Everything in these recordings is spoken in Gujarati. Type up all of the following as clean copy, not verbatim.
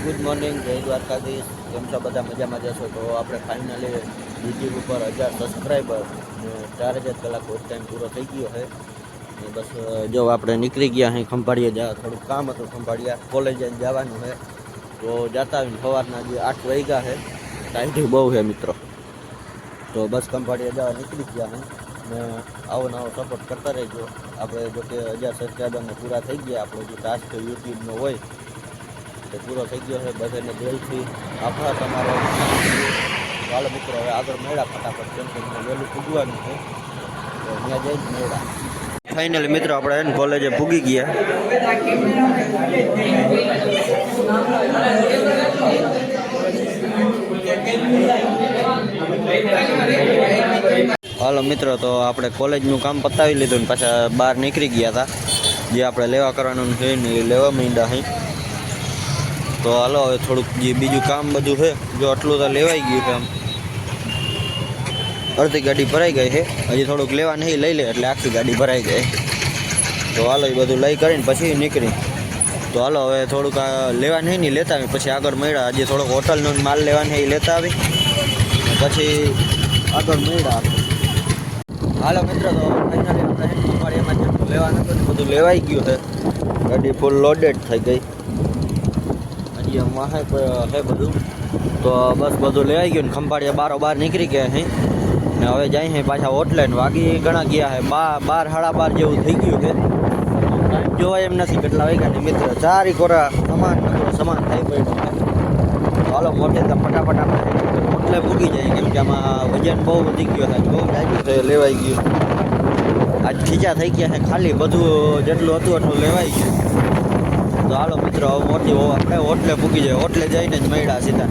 ગુડ મોર્નિંગ, જય દ્વારકાધીશ. કેમ છો બધા? મજામાં જશો તો આપણે ફાઇનલી યુટ્યુબ ઉપર 1000 સબસ્ક્રાઈબર ને 4000 કલાક વોચ ટાઈમ પૂરો થઈ ગયો છે. ને બસ જો આપણે નીકળી ગયા અહીં ખંભાળિયા જવા. થોડુંક કામ હતું ખંભાળિયા, કોલેજ જવાનું છે તો જતા આવીને સવારના જે 8 વાગ્યા છે. ટાઈમ બહુ છે મિત્રો. તો બસ ખંભાળિયા જવા નીકળી ગયા હું ને આવો નવો સપોર્ટ કરતા રહેજો. આપણે જો કે 1000 સબસ્ક્રાઈબરને પૂરા થઈ ગયા. આપણો જે ટાસ્ક યુટ્યુબનો હોય તે પૂરો થઈ ગયો છે. બધાને દિલથી આભાર તમારો. ચાલો મિત્રો, હવે આગળ મળ્યા ફટાફટ, કેમ કે વહેલું પૂગવાનું છે તો ત્યાં જઈને મળ્યા. ફાઇનલી મિત્રો આપણે કોલેજે પૂગી ગયા. હાલો મિત્રો, તો આપણે કોલેજનું કામ પતાવી લીધું ને પાછા બહાર નીકળી ગયા હતા. જે આપણે લેવા કરવાનું છે ને એ લેવા માંડ્યા અહીં. તો હાલો હવે થોડુંક જે બીજું કામ બધું છે, જો આટલું તો લેવાઈ ગયું છે. આમ અડધી ગાડી ભરાઈ ગઈ છે, હજી થોડુંક લેવા નહીં લઈ લે એટલે આખી ગાડી ભરાઈ જાય. તો હાલો એ બધું લઈ કરીને પછી નીકળી. તો હાલો હવે થોડુંક લેવા નહીં લેતા આવી, પછી આગળ મળ્યા. હજી થોડોક હોટલનો માલ લેવા નહીં લેતા આવી પછી આગળ મળ્યા. હાલો મિત્રો, તો ફાઇનલી અમારે એમાં જેટલું લેવાનું હતું બધું લેવાઈ ગયું છે. ગાડી ફૂલ લોડેડ થઈ ગઈ. હજી એમાં છે બધું. તો બસ બધું લેવાઈ ગયું ને ખંભાળિયા બારોબાર નીકળી ગયા અહીં. ને હવે જાય છે પાછા હોટલે ને વાગી ઘણા ગયા છે 12 સાડા 12 જેવું થઈ ગયું છે. જોવાય એમ નથી કેટલા વાગ્યા ને મિત્ર. ચારી કોરા સમાન થઈ પડ્યું છે. હાલો મોટે તો ફટાફટ આપણે હોટલે પૂગી જાય, કેમ કે આમાં વજન બહુ વધી ગયો છે, બહુ લાગ્યું છે, લેવાઈ ગયું. આજ ખીચા થઈ ગયા છે, ખાલી બધું જેટલું હતું એટલું લેવાઈ ગયું. તો હાલો મિત્રો, હવે મોટી આપણે હોટલે પૂગી જાય. હોટલે જઈને જ મળ્યા સીધા.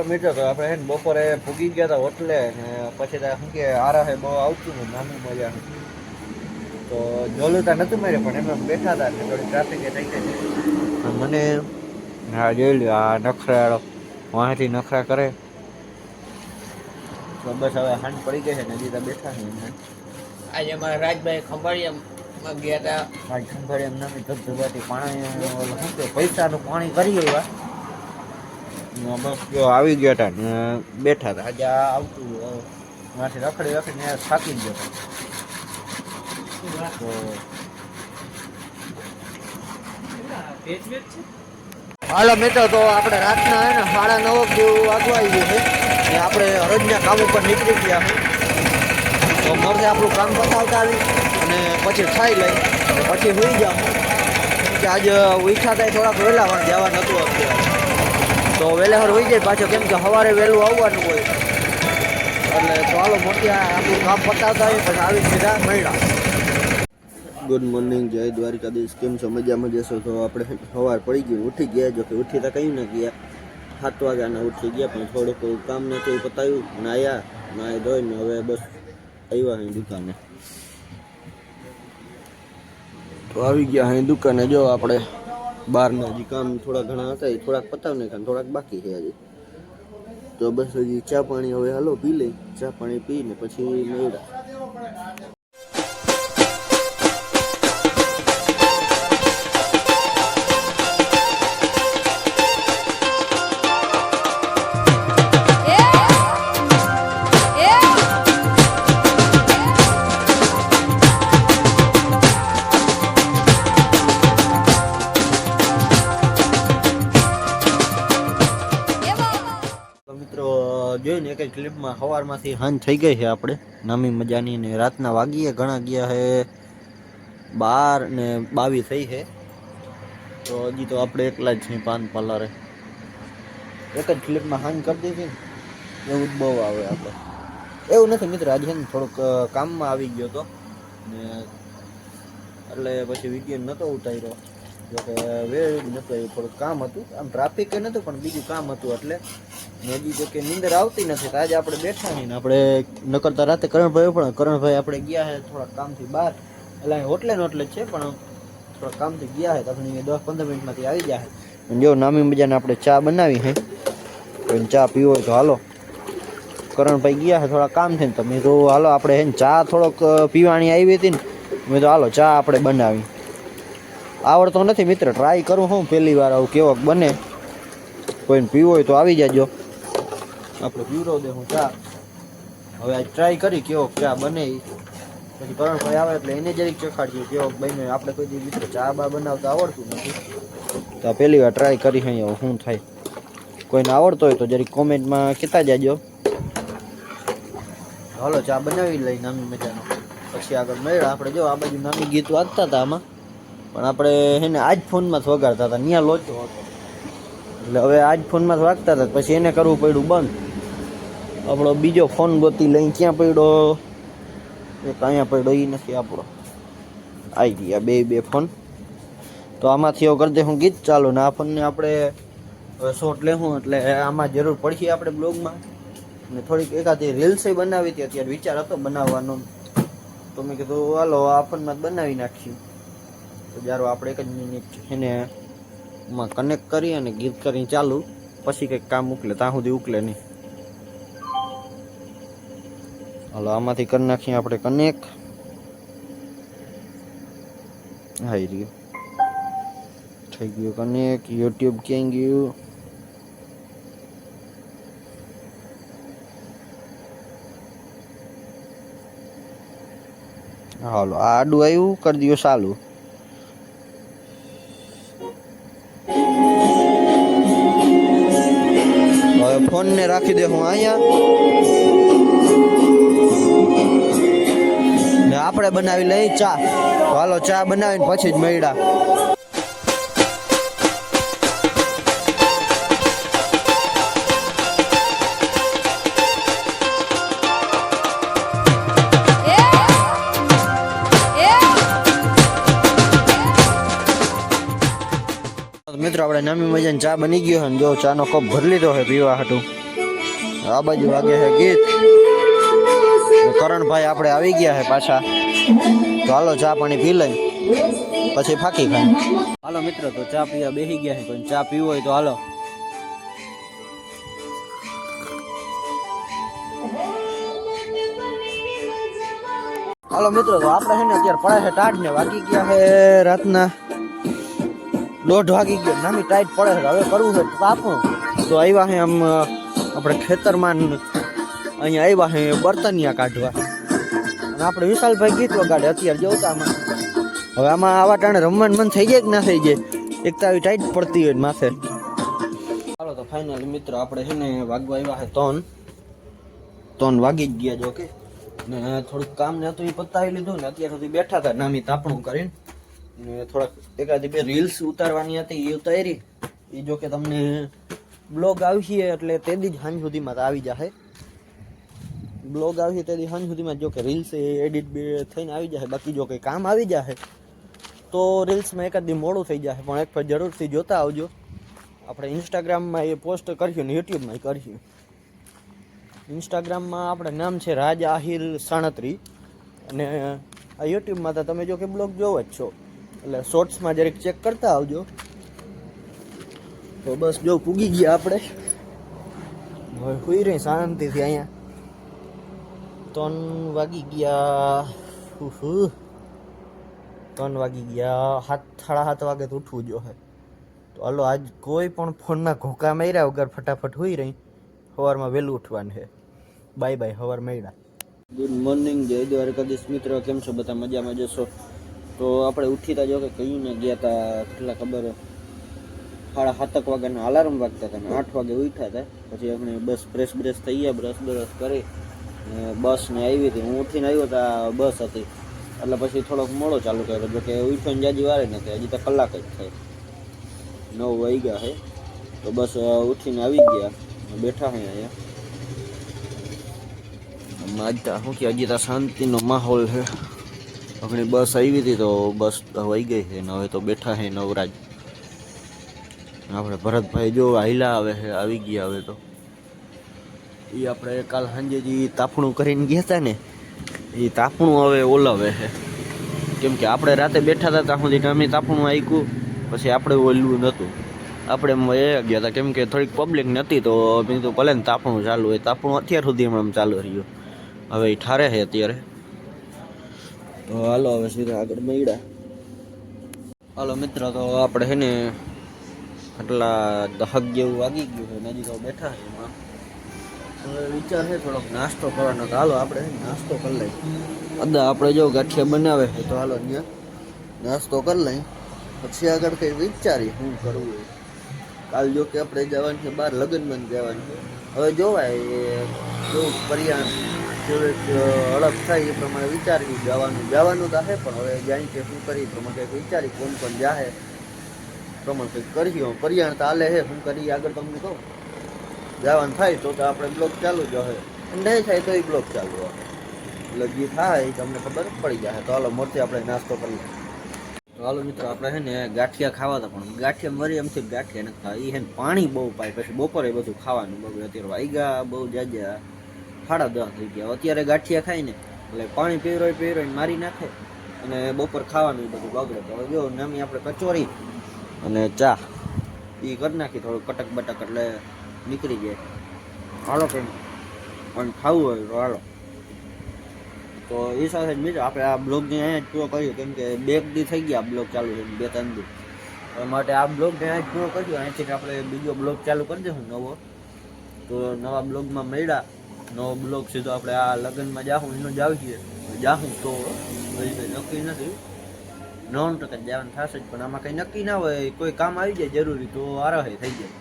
મિત્રો, તો આપણે બપોરે પૂગી ગયા હતા હોટલે ને પછી શું કે આરા બહુ આવતું ને નાનું મજા. તો જોલું તો નતું મારે, પણ એમાં બેઠા હતા ને થોડી ટ્રાફિક થઈ ગઈ. મને હા જોઈ લ્યો, આ નખરાળો વાંથી નખરા કરે. તો બસ હવે હાંડ પડી ગઈ છે ને હજી તો બેઠા છે એમને. આજે અમારા રાજભાઈ ખંભાળિયામાં ગયા હતા. આજ ખંભાળિયા નાની ધબધબાટી પાણી શું કે પૈસાનું પાણી કરી એવા. બસ જો આવી ગયા હતા ને બેઠા હતા. આજે આવતું ત્યાંથી રખડી થાકી ગયો હતો. હાલો મિત્રો, તો આપણે રાતના હે ને 9:30 જેવું વાગવા આવી ગયું છે. આપણે હરજના કામ ઉપર નીકળી ગયા છે. તો મોરથી આપણું કામ પતાવતા આવી અને પછી ખાઈ લઈ અને પછી સુઈ જાઉં. કે આજે ઉઠ્યા થાય થોડાક વહેલા પણ જવા નહોતું અત્યારે. તો વહેલા હોઈ જાય પાછો, કેમ કે સવારે વહેલું આવવાનું હોય. એટલે તો હાલો મોટી આપણું કામ પતાવતા આવી પછી આવી સીધા મળ્યા. ગુડ મોર્નિંગ, જય દ્વારકાધીશ. કેમ છો? મજામાં જશો તો આપણે સવાર પડી ગયું, ઉઠી ગયા. જો કે ઉઠી તો કંઈ ન ગયા, 7 વાગ્યાના ઉઠી ગયા, પણ થોડુંક કામ નહોતું એ પતાવ્યું ને આવ્યા નાહી ધોઈને હવે બસ આવ્યા અહીં દુકાને. તો આવી ગયા અહીં દુકાને. જો આપણે બહારના હજી કામ થોડા ઘણા હતા, એ થોડાક પતાવી નાખ્યા, થોડાક બાકી છે હજી. તો બસ હજી ચા પાણી હવે હાલો પી લઈ. ચા પાણી પીને પછી મળ્યા. જોઈને એક ક્લિપમાં સવારમાંથી હાંજ થઈ ગઈ છે આપણે નામી મજાની. ને રાતના વાગીએ ઘણા ગયા છે 12 ને 22 થઈ છે. તો હજી તો આપણે એકલા જ છીએ પાન પાર્લરે. એક જ ક્લિપમાં હાંજ કરી દીધી ને એવું જ બહુ આવે આપણે. એવું નથી મિત્ર, આજે થોડુંક કામમાં આવી ગયો હતો ને એટલે પછી વિડીયો નહોતો ઉતાર્યો. જોકે વેળ નહોતું, એવું થોડુંક કામ હતું, આમ ટ્રાફિક એ નહોતું પણ બીજું કામ હતું એટલે હજી જો કે નીંદર આવતી નથી. તો આજે આપણે બેઠા નહીં ને આપણે નકરતા રાતે કરણભાઈ પણ કરણભાઈ આપણે ગયા છે થોડા કામથી બહાર, એટલે અહીં હોટલે જ છે પણ થોડા કામથી ગયા છે તો આપણે 10-15 મિનિટમાંથી આવી ગયા છે. જો નામી મજાને આપણે ચા બનાવી છે, કોઈ ચા પીવો હોય તો હાલો. કરણભાઈ ગયા છે થોડા કામથી ને તમે તો હાલો આપણે હે ચા થોડોક પીવાની આવી હતી ને મેં તો હાલો ચા આપણે બનાવી. આવડતો નથી મિત્ર, ટ્રાય કરું હું પહેલી વાર આવું કેવો બને. કોઈને પીવો હોય તો આવી જાજો, આપણે પીવરો દે હું ચા. હવે આજ ટ્રાય કરી કેવો ચા બને, પછી કરણભાઈ આવે એટલે એને જરીક ચખાડજો કેવો બને. આપણે કોઈ દી મિત્ર ચા બા બનાવતા આવડતું નથી તો પહેલી વાર ટ્રાય કરી અહીંયા શું થાય. કોઈને આવડતો હોય તો જરીક કોમેન્ટમાં કહેતા જાજો. હાલો ચા બનાવી લઈ નામી મજાનો, પછી આગળ મળ્યા. આપણે જો આ બાજુ નામી ગીત વાગતા હતા આમાં, પણ આપણે એને આજ ફોનમાં જ વગાડતા હતા, ત્યાં લોચો હતો એટલે હવે આજ ફોનમાં જ વાગતા હતા. પછી એને કરવું પડ્યું બંધ. આપણો બીજો ફોન ગોતી લઈને ક્યાં પડ્યો, એક અહીંયા પડ્યો, એ નથી આપણો, આવી ગયા બે ફોન. તો આમાંથી એવું કરી દે હું ગીત ચાલુ ને આ ફોનને આપણે શોર્ટ લેવું એટલે આમાં જરૂર પડશે આપણે બ્લોગમાં. ને થોડીક એકાદી રીલ્સે બનાવી હતી, અત્યારે વિચાર હતો બનાવવાનો તો મેં કીધું હાલો આ ફોનમાં જ બનાવી નાખ્યું. તો જ્યારે આપણે 1 જ મિનિટ એને માં કનેક્ટ કરી અને ગીત કરીને ચાલુ, પછી કંઈક કામ ઉકલે, ત્યાં સુધી ઉકલે નહીં. હાલો આમાંથી કરી નાખીએ આપણે કનેક્ટ. હાઈ રહ્યું, થઈ ગયું કનેક્ટ. યુટ્યુબ ક્યાં ગયું? હાલો આ આડું આવ્યું, કરી દો ચાલુ. હવે ફોન ને રાખી દે હું અહીંયા ને આપણે બનાવી લઈ ચા. હાલો ચા બનાવીને પછી જ મળ્યા. મિત્રો આપણે નામી મજાની ચા બની ગયો છે, જો ચાનો કપ ભરી લીધો છે પીવા હાટું. આ બાજુ વાગે છે ગીત. કરણભાઈ આપણે આવી ગયા છે પાછા, તો હાલો ચા પાણી પી લઈ પછી ફાકી ખાય. હાલો મિત્રો તો ચા પીવા બેસી ગયા છે, કોઈ ચા પીવો હોય તો હાલો. હાલો મિત્રો તો આપણે છે ને અત્યારે પડે છે ટાઢ ને વાગી ગયા છે રાતના 1:30 વાગી ગયો. નામી ટાઈટ પડે છે, હવે કરવું છે તાપું. તો આવ્યા છે આમ આપણે ખેતરમાં અહીંયા આવ્યા છે બર્તનિયા કાઢવા, અને આપણે વિશાલભાઈ ગીત વગાડે અત્યારે જોતા આમાં. હવે આમાં આવા ટાણે રમવાનું મન થઈ જાય કે ના થઈ જાય, એક તો આવી ટાઈટ પડતી હોય માથે. ચાલો તો ફાઇનલી મિત્રો આપણે છે ને વાગવા આવ્યા છે 3 વાગી જ ગયા જો કે. ને થોડુંક કામ ને હતું એ પતાવી લીધું ને અત્યાર સુધી બેઠા હતા નામી તાપણું કરીને. ને થોડાક એકાદી 2 રીલ્સ ઉતારવાની હતી એ ઉતારી. એ જો કે તમને બ્લોગ આવશે એટલે તેદી જ સાંજ સુધીમાં તો આવી જશે. બ્લોગ આવશે તેદી સાંજ સુધીમાં જો કે રીલ્સ એડિટ થઈને આવી જશે. બાકી જો કંઈ કામ આવી જશે તો રીલ્સમાં એકાદ દી મોડું થઈ જશે, પણ એક ફર જરૂરથી જોતા આવજો. આપણે ઇન્સ્ટાગ્રામમાં એ પોસ્ટ કરીશું ને યુટ્યુબમાં કરીશું. ઇન્સ્ટાગ્રામમાં આપણે નામ છે રાજ આહિર 37 અને આ યુટ્યુબમાં તો તમે જો કે બ્લોગ જોવો જ છો એટલે શોર્ટ્સમાં જરીક ચેક કરતા આવજો. તો બસ જો પૂગી ગયા આપણે, હવે સુઈ રહી શાંતિથી. અહીંયા 3 વાગી ગયા, 3 વાગી ગયા, 7:30 વાગે તો ઉઠવું જોઈએ. તો હાલો આજ કોઈ પણ ફોનમાં ઘોકા માર્યા વગર ફટાફટ સુઈ રહી. સવારમાં વહેલું ઉઠવાનું છે. બાય બાય, સવાર મળ્યા. ગુડ મોર્નિંગ, જય દ્વારકાધીશ મિત્રો, કેમ છો બધા? મજામાં જશો? તો આપણે ઉઠીતા જો કે કહ્યું ને ગયા હતા કેટલા ખબર 7:30 વાગ્યાના અલાર્મ વાગતા હતા ને 8 વાગે ઉઠ્યા હતા. પછી આપણે બસ બ્રશ થઈ ગયા, બ્રશ કરી બસ ને આવી હતી. હું ઉઠીને આવ્યો હતા, બસ હતી એટલે પછી થોડોક મોડો ચાલુ કર્યો. જો કે ઉઠવાની જાજી વારે નથી, હજી તો કલાક જ થાય, 9 વાગ્યા છે. તો બસ ઉઠીને આવી ગયા, બેઠા છે અહીંયા. આજ શું કે હજી તો શાંતિનો માહોલ છે. આપણી બસ આવી હતી તો બસ વહી ગઈ છે ને હવે તો બેઠા છે નવરાજ. આપણે ભરતભાઈ જો હાઈલા આવે છે, આવી ગયા હવે તો. એ આપણે કાલ સાંજે જે તાપણું કરીને ગયા હતા ને એ તાપણું હવે ઓલાવે છે. કેમ કે આપણે રાતે બેઠા હતા ત્યાં સુધી અમે તાપણું આવ્યું, પછી આપણે ઓલું નહોતું. આપણે એમ એ ગયા હતા કેમ કે થોડીક પબ્લિક નથી તો મેં તો ભલે ને તાપણું ચાલુ હોય. તાપણું અત્યાર સુધી એમ ચાલુ રહ્યું, હવે એ ઠારે છે અત્યારે. તો હાલો હવે સીધા આગળ મળ્યા. હાલો મિત્ર, તો આપણે છે ને આટલા 10 જેવું વાગી ગયું છે, હજી તો બેઠા છે એમાં. હવે વિચાર છે થોડોક નાસ્તો કરવાનો, તો હાલો આપણે નાસ્તો કરી લઈએ. અદા આપણે જો ગાંઠિયા બનાવે છે તો હાલો ત્યાં નાસ્તો કરી લઈ, પછી આગળ કંઈ વિચારી શું કરવું હોય. કાલ જો કે આપણે જવાનું છે બહાર, લગ્નમાં જવાનું છે. હવે જોવાય કેવું પર્યાણ અલગ થાય એ પ્રમાણે વિચારી જવાનું તો હે, પણ હવે જાય કે શું કરી પ્રમાણે કંઈક વિચારી કોણ કોણ જાહે પ્રમાણે કંઈક કરીએ. પર્યાણ તો હાલે છે, શું કરીએ આગળ તમને કહું. જવાનું થાય તો આપણે બ્લોગ ચાલુ જ હશે, નહીં થાય તો એ બ્લોગ ચાલુ હશે. એટલે જે થાય એ તમને ખબર પડી જાય. તો હાલો મોરથી આપણે નાસ્તો કરીએ. તો હાલો મિત્રો, આપણે છે ને ગાંઠિયા ખાવા હતા, પણ ગાંઠિયા મરી એમથી ગાંઠિયા નથી ખાવા. એ છે ને પાણી બહુ પાય, પછી બપોરે બધું ખાવાનું બગડે. અત્યારે વાગ્યા બહુ જાજા 10:30 થઈ ગયા. અત્યારે ગાંઠિયા ખાય ને એટલે પાણી પીવરોય મારી નાખે, અને બપોર ખાવાનું એ બધું બગડે. તો હવે જો નામી આપણે કચોરી અને ચા એ કરી નાખી, થોડું કટક બટક એટલે નીકળી જાય. હાલો કંઈ પણ ખાવું હોય તો હાલો. તો એ સાથે જ મિત્રો આપણે આ બ્લોગને અહીંયા જ પૂરો કર્યો, કેમ કે 2 દી થઈ ગયા બ્લોગ ચાલુ છે, 2-3 દી. એ માટે આ બ્લોગને અહીંયા જ પૂરો કર્યો. અહીંથી આપણે બીજો બ્લોગ ચાલુ કરી દઈશું નવો. તો નવા બ્લોગમાં મળ્યા. નવો બ્લોગ સીધો આપણે આ લગ્નમાં જાઉં એનો જ આવીએ. જાઉં તો કંઈ નક્કી નથી, 90% જવાનું થશે જ, પણ આમાં કંઈ નક્કી ના હોય. કોઈ કામ આવી જાય જરૂરી તો આરાહે થઈ જાય.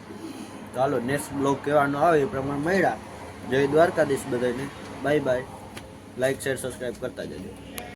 તો હાલો નેક્સ્ટ બ્લોગ કહેવાનો આવે એ પ્રમાણે મળ્યા. જય દ્વારકાધીશ બધાને. Bye bye. Like share subscribe કરતા જજો.